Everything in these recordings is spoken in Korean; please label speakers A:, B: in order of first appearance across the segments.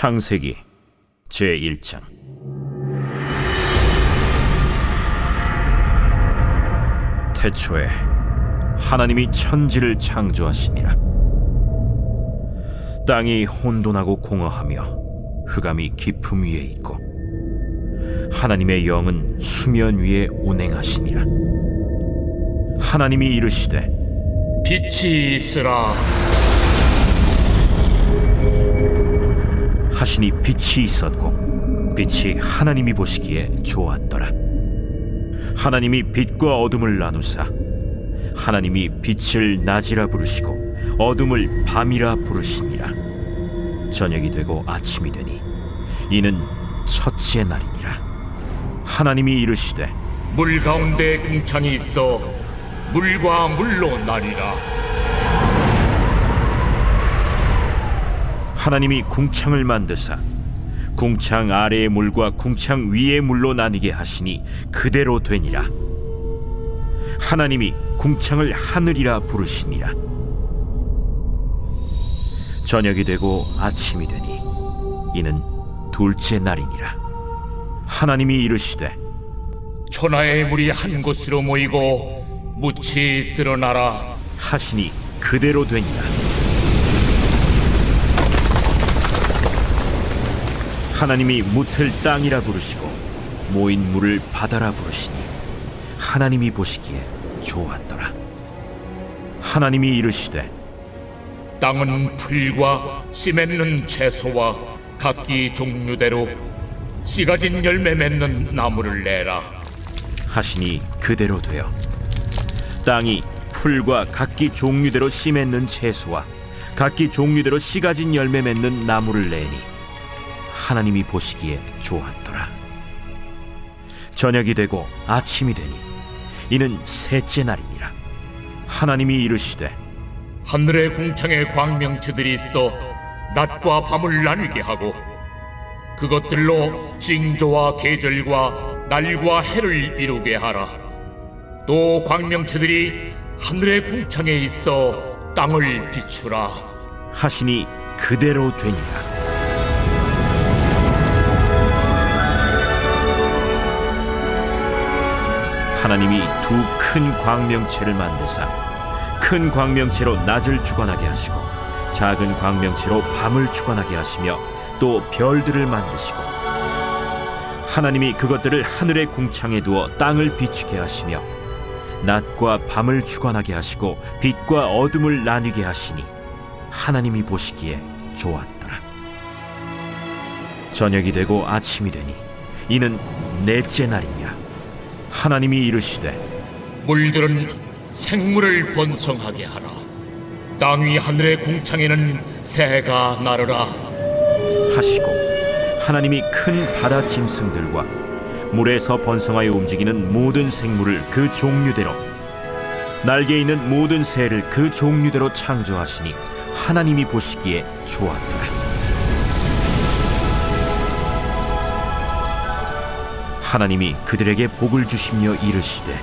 A: 창세기 제1장. 태초에 하나님이 천지를 창조하시니라. 땅이 혼돈하고 공허하며 흑암이 깊음 위에 있고 하나님의 영은 수면 위에 운행하시니라. 하나님이 이르시되
B: 빛이 있으라
A: 하시니 빛이 있었고 빛이 하나님이 보시기에 좋았더라. 하나님이 빛과 어둠을 나누사 하나님이 빛을 낮이라 부르시고 어둠을 밤이라 부르시니라. 저녁이 되고 아침이 되니 이는 첫째 날이니라. 하나님이 이르시되
B: 물 가운데 궁창이 있어 물과 물로 나뉘라.
A: 하나님이 궁창을 만드사 궁창 아래의 물과 궁창 위의 물로 나뉘게 하시니 그대로 되니라. 하나님이 궁창을 하늘이라 부르시니라. 저녁이 되고 아침이 되니 이는 둘째 날이니라. 하나님이 이르시되
B: 천하의 물이 한 곳으로 모이고 묻이 드러나라
A: 하시니 그대로 되니라. 하나님이 묻을 땅이라 부르시고 모인 물을 바다라 부르시니 하나님이 보시기에 좋았더라. 하나님이 이르시되
B: 땅은 풀과 씨 맺는 채소와 각기 종류대로 씨 가진 열매 맺는 나무를 내라
A: 하시니 그대로 되어 땅이 풀과 각기 종류대로 씨 맺는 채소와 각기 종류대로 씨 가진 열매 맺는 나무를 내니 하나님이 보시기에 좋았더라. 저녁이 되고 아침이 되니 이는 셋째 날이니라. 하나님이 이르시되
B: 하늘의 궁창에 광명체들이 있어 낮과 밤을 나뉘게 하고 그것들로 징조와 계절과 날과 해를 이루게 하라. 또 광명체들이 하늘의 궁창에 있어 땅을 비추라
A: 하시니 그대로 되니라. 하나님이 두 큰 광명체를 만드사 큰 광명체로 낮을 주관하게 하시고 작은 광명체로 밤을 주관하게 하시며 또 별들을 만드시고 하나님이 그것들을 하늘의 궁창에 두어 땅을 비추게 하시며 낮과 밤을 주관하게 하시고 빛과 어둠을 나뉘게 하시니 하나님이 보시기에 좋았더라. 저녁이 되고 아침이 되니 이는 넷째 날이니라. 하나님이 이르시되
B: 물들은 생물을 번성하게 하라. 땅 위 하늘의 궁창에는 새가 나르라
A: 하시고 하나님이 큰 바다 짐승들과 물에서 번성하여 움직이는 모든 생물을 그 종류대로 날개 있는 모든 새를 그 종류대로 창조하시니 하나님이 보시기에 좋았더라. 하나님이 그들에게 복을 주시며 이르시되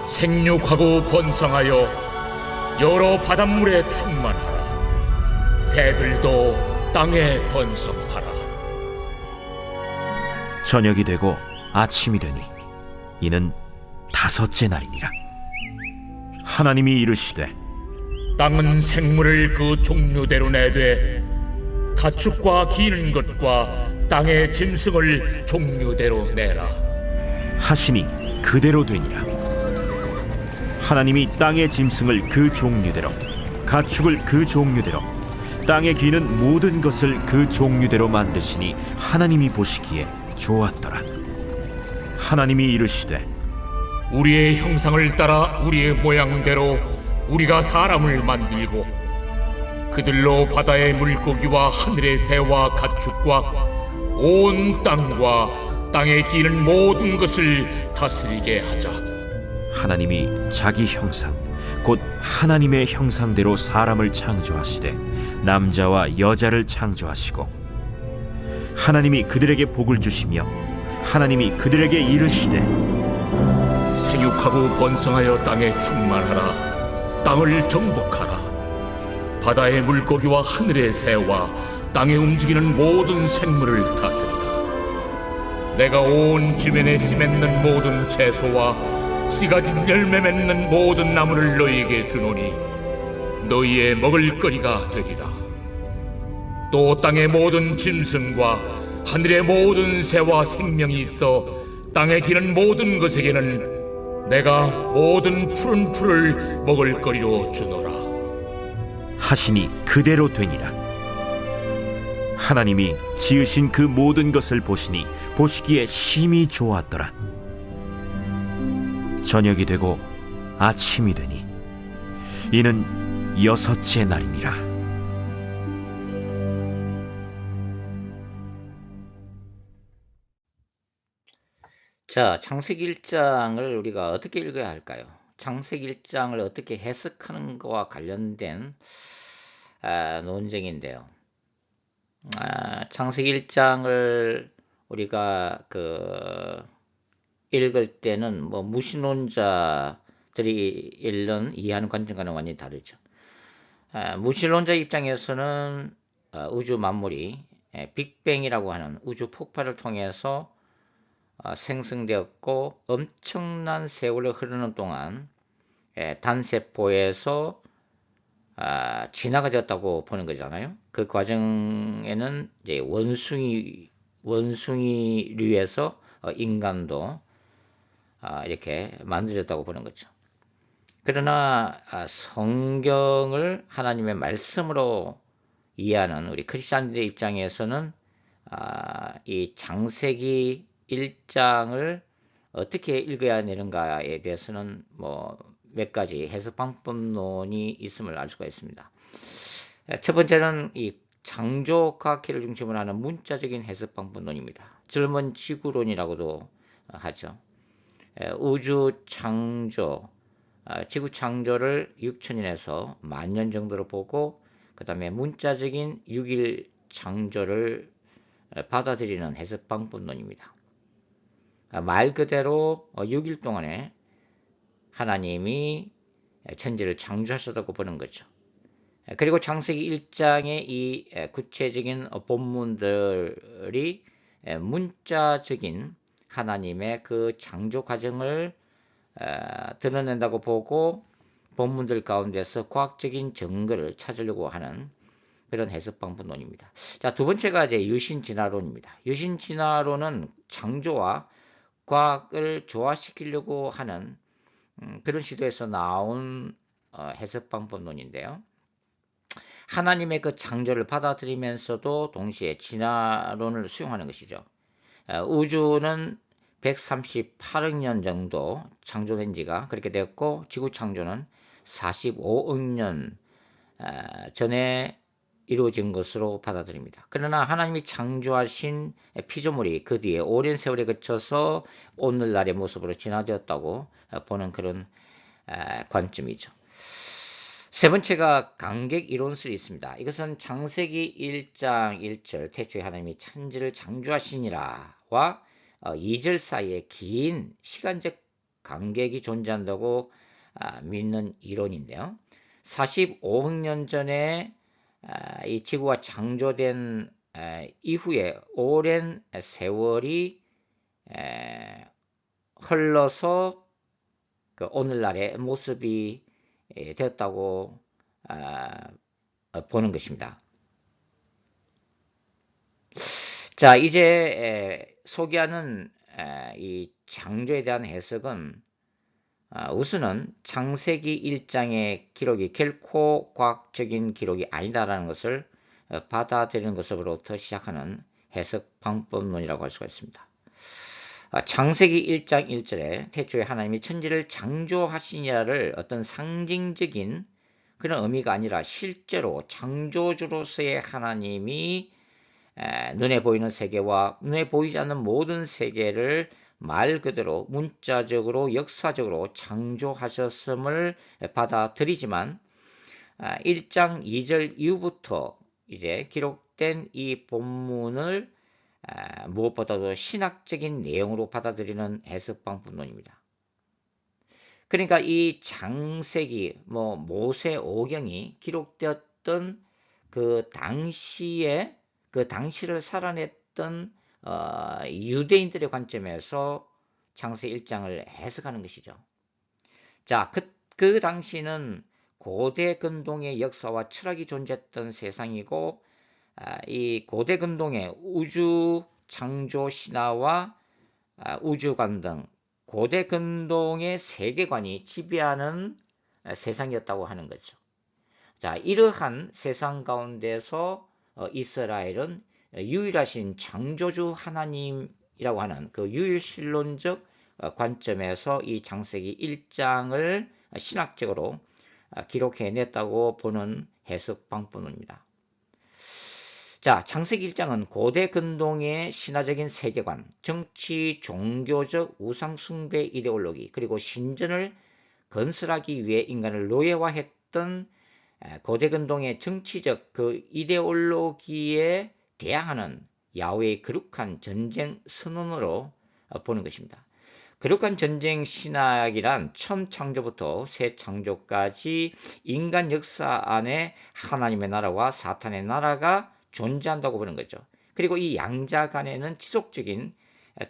B: 생육하고 번성하여 여러 바닷물에 충만하라. 새들도 땅에 번성하라.
A: 저녁이 되고 아침이 되니 이는 다섯째 날이니라. 하나님이 이르시되
B: 땅은 생물을 그 종류대로 내되 가축과 기는 것과 땅의 짐승을 종류대로 내라
A: 하시니 그대로 되니라. 하나님이 땅의 짐승을 그 종류대로 가축을 그 종류대로 땅에 기는 모든 것을 그 종류대로 만드시니 하나님이 보시기에 좋았더라. 하나님이 이르시되
B: 우리의 형상을 따라 우리의 모양대로 우리가 사람을 만들고 그들로 바다의 물고기와 하늘의 새와 가축과 온 땅과 땅에 기는 모든 것을 다스리게 하자.
A: 하나님이 자기 형상 곧 하나님의 형상대로 사람을 창조하시되 남자와 여자를 창조하시고 하나님이 그들에게 복을 주시며 하나님이 그들에게 이르시되
B: 생육하고 번성하여 땅에 충만하라. 땅을 정복하라. 바다의 물고기와 하늘의 새와 땅에 움직이는 모든 생물을 다스리라. 내가 온 지면에 씨 맺는 모든 채소와 씨 가진 열매 맺는 모든 나무를 너희에게 주노니 너희의 먹을거리가 되리라. 또 땅의 모든 짐승과 하늘의 모든 새와 생명이 있어 땅에 기는 모든 것에게는 내가 모든 푸른 풀을 먹을거리로 주노라.
A: 하시니 그대로 되니라. 하나님이 지으신 그 모든 것을 보시니 보시기에 심히 좋았더라. 저녁이 되고 아침이 되니 이는 여섯째 날이니라.
C: 자, 창세기 1장을 우리가 어떻게 읽어야 할까요? 창세기 1장을 어떻게 해석하는 것과 관련된 논쟁인데요. 창세기 1장을 우리가 읽을 때는 뭐 무신론자들이 읽는 이해하는 관점과는 완전히 다르죠. 무신론자 입장에서는 우주 만물이 빅뱅이라고 하는 우주 폭발을 통해서 생성되었고 엄청난 세월을 흐르는 동안 단세포에서 진화가 되었다고 보는 거잖아요. 그 과정에는 이제 원숭이류에서 인간도 이렇게 만들어졌다고 보는 거죠. 그러나 성경을 하나님의 말씀으로 이해하는 우리 크리스찬들 입장에서는 이 창세기 1장을 어떻게 읽어야 되는가에 대해서는 뭐 몇 가지 해석 방법론이 있음을 알 수가 있습니다. 첫 번째는 이 창조과학회를 중심으로 하는 문자적인 해석 방법론입니다. 젊은 지구론이라고도 하죠. 우주 창조, 지구 창조를 6천년에서 10,000년 정도로 보고 그 다음에 문자적인 6일 창조를 받아들이는 해석 방법론입니다. 말 그대로 6일 동안에 하나님이 천지를 창조하셨다고 보는 거죠. 그리고 창세기 1장의 이 구체적인 본문들이 문자적인 하나님의 그 창조 과정을 드러낸다고 보고 본문들 가운데서 과학적인 증거를 찾으려고 하는 그런 해석 방법론입니다. 자, 두 번째가 이제 유신진화론입니다. 유신진화론은 창조와 과학을 조화시키려고 하는 그런 시도에서 나온 해석 방법론인데요. 하나님의 그 창조를 받아들이면서도 동시에 진화론을 수용하는 것이죠. 우주는 138억 년 정도 창조된 지가 그렇게 되었고 지구 창조는 45억 년 전에 이루어진 것으로 받아들입니다. 그러나 하나님이 창조하신 피조물이 그 뒤에 오랜 세월에 거쳐서 오늘날의 모습으로 진화되었다고 보는 그런 관점이죠. 세 번째가 강객 이론설이 있습니다. 이것은 창세기 1장 1절 태초에 하나님이 천지를 창조하시니라와 2절 사이에 긴 시간적 간격이 존재한다고 믿는 이론인데요. 45억 년 전에 이 지구가 창조된 이후에 오랜 세월이 흘러서 그 오늘날의 모습이 되었다고 보는 것입니다. 자, 이제 소개하는 이 창조에 대한 해석은 우선은 창세기 1장의 기록이 결코 과학적인 기록이 아니다라는 것을 받아들이는 것으로부터 시작하는 해석 방법론이라고 할 수가 있습니다. 창세기 1장 1절에 태초에 하나님이 천지를 창조하시니라를 어떤 상징적인 그런 의미가 아니라 실제로 창조주로서의 하나님이 눈에 보이는 세계와 눈에 보이지 않는 모든 세계를 말 그대로 문자적으로 역사적으로 창조하셨음을 받아들이지만 1장 2절 이후부터 이제 기록된 이 본문을 무엇보다도 신학적인 내용으로 받아들이는 해석 방법론입니다. 그러니까 이 창세기 모세오경이 기록되었던 그 당시에 그 당시를 살아냈던 유대인들의 관점에서 창세기 1장을 해석하는 것이죠. 자, 그 당시는 고대 근동의 역사와 철학이 존재했던 세상이고, 이 고대 근동의 우주 창조 신화와 우주관 등 고대 근동의 세계관이 지배하는 세상이었다고 하는 거죠. 자, 이러한 세상 가운데서 이스라엘은 유일하신 창조주 하나님이라고 하는 그 유일신론적 관점에서 이 창세기 1장을 신학적으로 기록해냈다고 보는 해석 방법입니다. 자, 창세기 1장은 고대 근동의 신화적인 세계관, 정치, 종교적 우상 숭배 이데올로기, 그리고 신전을 건설하기 위해 인간을 노예화했던 고대 근동의 정치적 그 이데올로기에 대항하는 야훼의 거룩한 전쟁 선언으로 보는 것입니다. 거룩한 전쟁 신학이란 처음 창조부터 새 창조까지 인간 역사 안에 하나님의 나라와 사탄의 나라가 존재한다고 보는 거죠. 그리고 이 양자 간에는 지속적인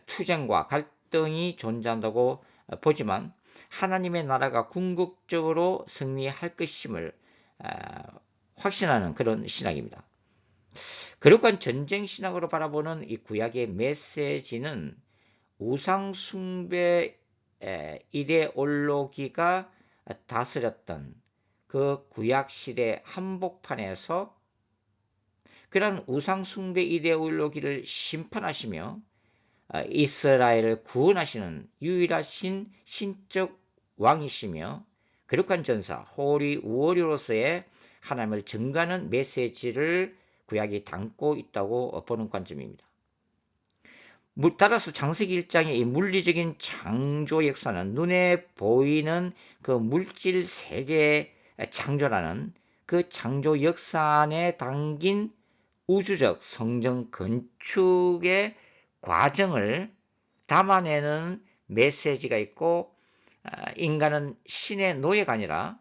C: 투쟁과 갈등이 존재한다고 보지만 하나님의 나라가 궁극적으로 승리할 것임을 확신하는 그런 신학입니다. 거룩한 전쟁 신학으로 바라보는 이 구약의 메시지는 우상 숭배 이데올로기가 다스렸던 그 구약 시대 한복판에서 그런 우상 숭배 이데올로기를 심판하시며 이스라엘을 구원하시는 유일하신 신적 왕이시며 거룩한 전사 호리 우월이로서의 하나님을 증거하는 메시지를 구약이 담고 있다고 보는 관점입니다. 따라서 창세기 1장의 이 물리적인 창조 역사는 눈에 보이는 그 물질 세계의 창조라는 그 창조 역사 안에 담긴 우주적 성전 건축의 과정을 담아내는 메시지가 있고, 인간은 신의 노예가 아니라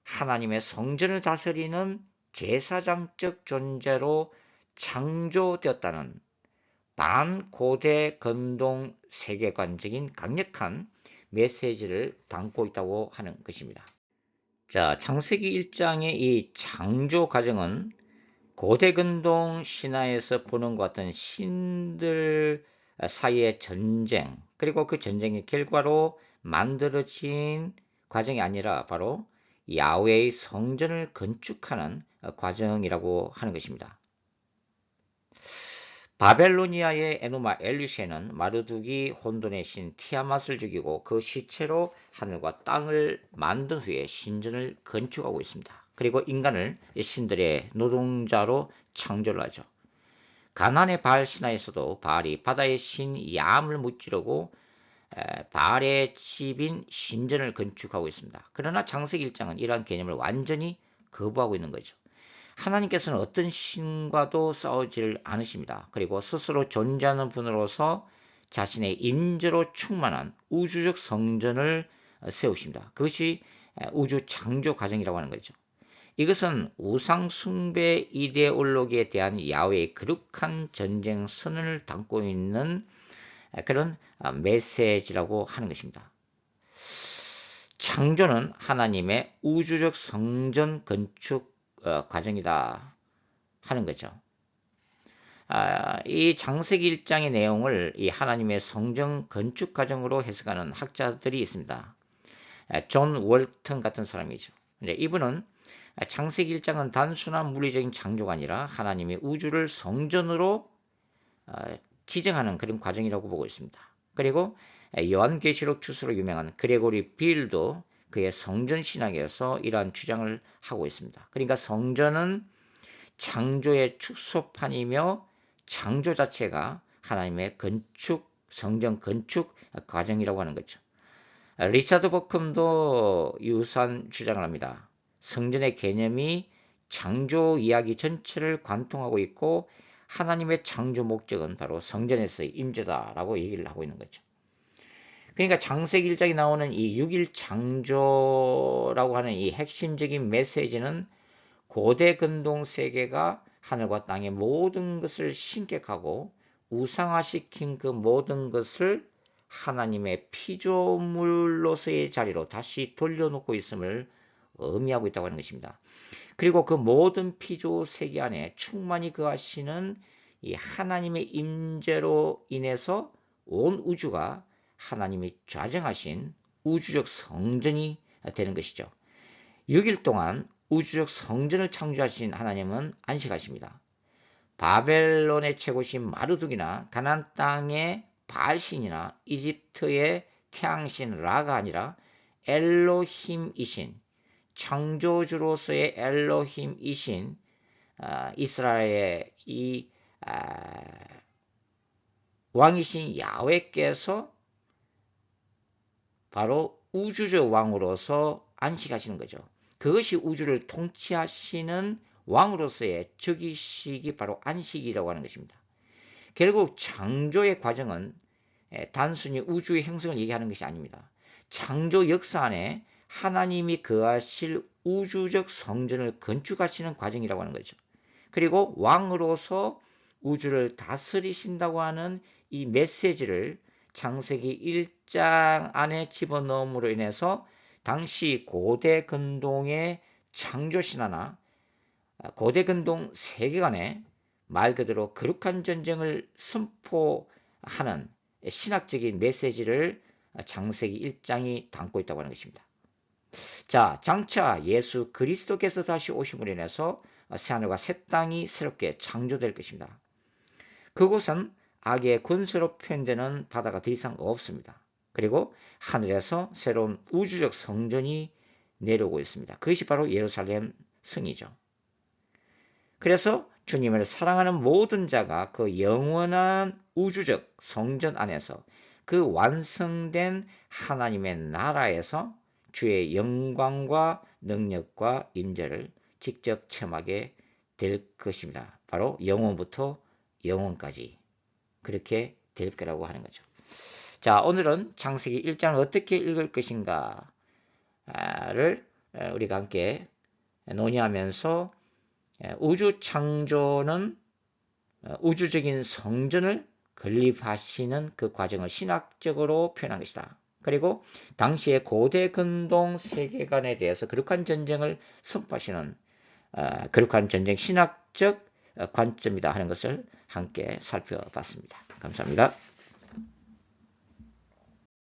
C: 하나님의 성전을 다스리는 제사장적 존재로 창조되었다는 반고대 근동 세계관적인 강력한 메시지를 담고 있다고 하는 것입니다. 자, 창세기 1장의 이 창조 과정은 고대 근동 신화에서 보는 것 같은 신들 사이의 전쟁, 그리고 그 전쟁의 결과로 만들어진 과정이 아니라 바로 야훼의 성전을 건축하는 과정이라고 하는 것입니다. 바벨로니아의 에누마 엘리쉐는 마르두기 혼돈의 신 티아맛을 죽이고 그 시체로 하늘과 땅을 만든 후에 신전을 건축하고 있습니다. 그리고 인간을 신들의 노동자로 창조를 하죠. 가나안의 바알 신화에서도 바알이 바다의 신 얌을 무찌르고 바알의 집인 신전을 건축하고 있습니다. 그러나 창세기 1장은 이러한 개념을 완전히 거부하고 있는 거죠. 하나님께서는 어떤 신과도 싸우지를 않으십니다. 그리고 스스로 존재하는 분으로서 자신의 임재로 충만한 우주적 성전을 세우십니다. 그것이 우주 창조 과정이라고 하는 거죠. 이것은 우상 숭배 이데올로기에 대한 야훼의 거룩한 전쟁 선언을 담고 있는 그런 메시지라고 하는 것입니다. 창조는 하나님의 우주적 성전 건축 과정이다 하는 거죠. 이 창세기 1장의 내용을 이 하나님의 성전 건축 과정으로 해석하는 학자들이 있습니다. 존 월튼 같은 사람이죠. 이분은 창세기 1장은 단순한 물리적인 창조가 아니라 하나님이 우주를 성전으로 지정하는 그런 과정이라고 보고 있습니다. 그리고 요한계시록 주수로 유명한 그레고리 빌도 그의 성전 신학에서 이러한 주장을 하고 있습니다. 그러니까 성전은 창조의 축소판이며 창조 자체가 하나님의 성전 건축 과정이라고 하는 거죠. 리차드 버컴도 유사한 주장을 합니다. 성전의 개념이 창조 이야기 전체를 관통하고 있고 하나님의 창조 목적은 바로 성전에서의 임재다라고 얘기를 하고 있는 거죠. 그러니까 창세기 1장에 나오는 이 6일 창조라고 하는 이 핵심적인 메시지는 고대 근동 세계가 하늘과 땅의 모든 것을 신격하고 우상화시킨 그 모든 것을 하나님의 피조물로서의 자리로 다시 돌려놓고 있음을 의미하고 있다고 하는 것입니다. 그리고 그 모든 피조 세계 안에 충만히 거하시는 이 하나님의 임재로 인해서 온 우주가 하나님이 좌정하신 우주적 성전이 되는 것이죠. 6일 동안 우주적 성전을 창조하신 하나님은 안식하십니다. 바벨론의 최고신 마르둑이나 가나안 땅의 바알신이나 이집트의 태양신 라가 아니라 엘로힘이신, 창조주로서의 엘로힘이신 이스라엘의 이 왕이신 야훼께서 바로 우주적 왕으로서 안식하시는 거죠. 그것이 우주를 통치하시는 왕으로서의 즉위식이 바로 안식이라고 하는 것입니다. 결국 창조의 과정은 단순히 우주의 형성을 얘기하는 것이 아닙니다. 창조 역사 안에 하나님이 거하실 우주적 성전을 건축하시는 과정이라고 하는 거죠. 그리고 왕으로서 우주를 다스리신다고 하는 이 메시지를 창세기 1장 안에 집어넣음으로 인해서 당시 고대 근동의 창조신화나 고대 근동 세계관에 말 그대로 거룩한 전쟁을 선포하는 신학적인 메시지를 창세기 1장이 담고 있다고 하는 것입니다. 자, 장차 예수 그리스도께서 다시 오심으로 인해서 새하늘과 새 땅이 새롭게 창조될 것입니다. 그곳은 악의 권세로 표현되는 바다가 더 이상 없습니다. 그리고 하늘에서 새로운 우주적 성전이 내려오고 있습니다. 그것이 바로 예루살렘 성이죠. 그래서 주님을 사랑하는 모든 자가 그 영원한 우주적 성전 안에서 그 완성된 하나님의 나라에서 주의 영광과 능력과 임재를 직접 체험하게 될 것입니다. 바로 영원부터 영원까지 그렇게 될 거라고 하는 거죠. 자, 오늘은 창세기 1장을 어떻게 읽을 것인가를 우리가 함께 논의하면서 우주 창조는 우주적인 성전을 건립하시는 그 과정을 신학적으로 표현한 것이다. 그리고 당시의 고대 근동 세계관에 대해서 거룩한 전쟁을 선포하시는 거룩한 전쟁 신학적 관점이다 하는 것을 함께 살펴봤습니다. 감사합니다.